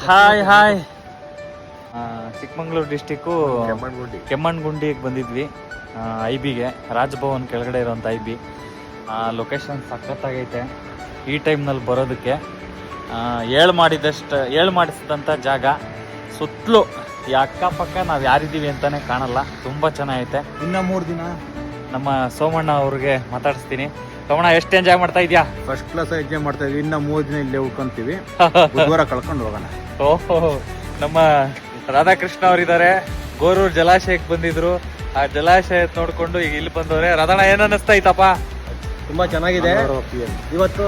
Hi Chikmagalur district ಕೆಮ್ಮಣ್ಗುಂಡಿಗೆ ಬಂದಿದ್ವಿ. IBಗೆ ರಾಜಭವನ್ ಕೆಳಗಡೆ ಇರೋಂಥ IB. ಲೊಕೇಶನ್ ಸಖತ್ತಾಗೈತೆ ಈ ಟೈಮ್ನಲ್ಲಿ ಬರೋದಕ್ಕೆ. ಏಳು ಮಾಡಿಸಿದಂಥ ಜಾಗ. ಸುತ್ತಲೂ ಈ ಅಕ್ಕಪಕ್ಕ ನಾವು ಯಾರಿದ್ದೀವಿ ಅಂತಾನೆ ಕಾಣಲ್ಲ, ತುಂಬ ಚೆನ್ನಾಗೈತೆ. ಇನ್ನ 3 ದಿನ ನಮ್ಮ ಸೋಮಣ್ಣ ಅವ್ರಿಗೆ ಮಾತಾಡಿಸ್ತೀನಿ. ಸೋಮಣ್ಣ, ಎಷ್ಟು ಎಂಜಾಯ್ ಮಾಡ್ತಾ ಇದೆಯಾ? ಫಸ್ಟ್ ಕ್ಲಾಸ್ ಎಂಜಾಯ್ ಮಾಡ್ತಾ ಇದೀವಿ. ಇನ್ನ 3 ದಿನ ಇಲ್ಲೇ ಉಳ್ಕೊಂತೀವಿ, ಬುಧವಾರ ಕಳ್ಕೊಂಡು ಹೋಗೋಣ. ಓಹೋ, ನಮ್ಮ ರಾಧಾಕೃಷ್ಣ ಅವರಿದ್ದಾರೆ. ಗೋರೂರು ಜಲಾಶಯಕ್ಕೆ ಬಂದಿದ್ರು. ಆ ಜಲಾಶಯ ನೋಡ್ಕೊಂಡು ಈಗ ಇಲ್ಲಿ ಬಂದವ್ರೆ. ರಾಧಣ್ಣ, ಏನ್ ಅನ್ನಿಸ್ತಾ ಐತಪ್ಪ? ತುಂಬಾ ಚೆನ್ನಾಗಿದೆ. ಇವತ್ತು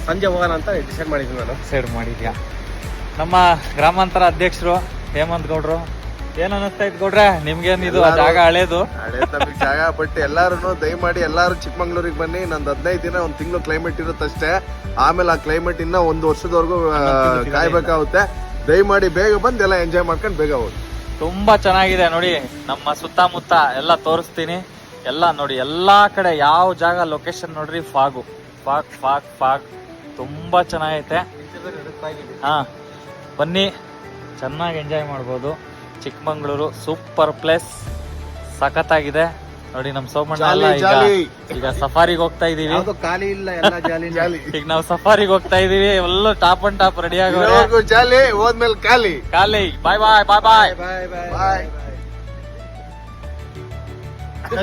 ಸಂಜೆ ಹೋಗೋಣ ಅಂತ ಡಿಸೈಡ್ ಮಾಡಿದ್ವಿ. ನಾನು ಡಿಸೈಡ್ ಮಾಡಿದ್ಯಾ? ನಮ್ಮ ಗ್ರಾಮಾಂತರ ಅಧ್ಯಕ್ಷರು ಹೇಮಂತ್ ಗೌಡ್ರು, ಏನ್ ಅನ್ನಿಸ್ತಾ ಇತ್ತು ಗೌಡ್ರೆ ನಿಮ್ಗೇನ್ ಇದು ಜಾಗ ಹಳೇದು ಜಾಗ? ಬಟ್ ಎಲ್ಲಾರು ದಯಮಾಡಿ ಎಲ್ಲಾರು ಚಿಕ್ಕಮಂಗ್ಳೂರಿಗೆ ಬನ್ನಿ. ನಂದು 15 ದಿನ 1 ತಿಂಗಳು ಕ್ಲೈಮೇಟ್ ಇರುತ್ತಷ್ಟೇ. ಆಮೇಲೆ ಆ ಕ್ಲೈಮೇಟ್ ಇನ್ನ 1 ವರ್ಷದವರೆಗೂ ಕಾಯ್ಬೇಕಾಗುತ್ತೆ. ದಯಮಾಡಿ ಬೇಗ ಬಂದು ಎಲ್ಲ ಎಂಜಾಯ್ ಮಾಡ್ಕೊಂಡು ಬೇಗ ಹೋಗಿ. ತುಂಬಾ ಚೆನ್ನಾಗಿದೆ ನೋಡಿ. ನಮ್ಮ ಸುತ್ತಮುತ್ತ ಎಲ್ಲ ತೋರಿಸ್ತೀನಿ. ಎಲ್ಲ ನೋಡಿ, ಎಲ್ಲಾ ಕಡೆ ಯಾವ ಜಾಗ ಲೊಕೇಶನ್ ನೋಡ್ರಿ, ಫಾಗ್ ತುಂಬಾ ಚೆನ್ನಾಗೈತೆ. ಹಾ, ಬನ್ನಿ, ಚೆನ್ನಾಗಿ ಎಂಜಾಯ್ ಮಾಡ್ಬೋದು. ಚಿಕ್ಕಮಂಗ್ಳೂರು ಸೂಪರ್ ಪ್ಲೇಸ್, ಸಖತ್ತಾಗಿದೆ ನೋಡಿ. ನಮ್ ಸೋಮಣ್ಣ ಎಲ್ಲ ಈಗ ಸಫಾರಿಗೆ ಹೋಗ್ತಾ ಇದೀವಿ. ಖಾಲಿ ಇಲ್ಲ, ಎಲ್ಲ ಜಾಲಿ. ಈಗ ನಾವು ಸಫಾರಿಗೆ ಹೋಗ್ತಾ ಇದೀವಿ. ಎಲ್ಲ ಟಾಪ್ ಅಂಡ್ ಟಾಪ್ ರೆಡಿ ಆಗೋದು. ಜಾಲಿ ಹೋದ್ಮೇಲೆ ಖಾಲಿ. ಬಾಯ್ ಬಾಯ್ ಬಾಯ್ ಬಾಯ್ ಬಾಯ್ ಬಾಯ್ ಬಾಯ್.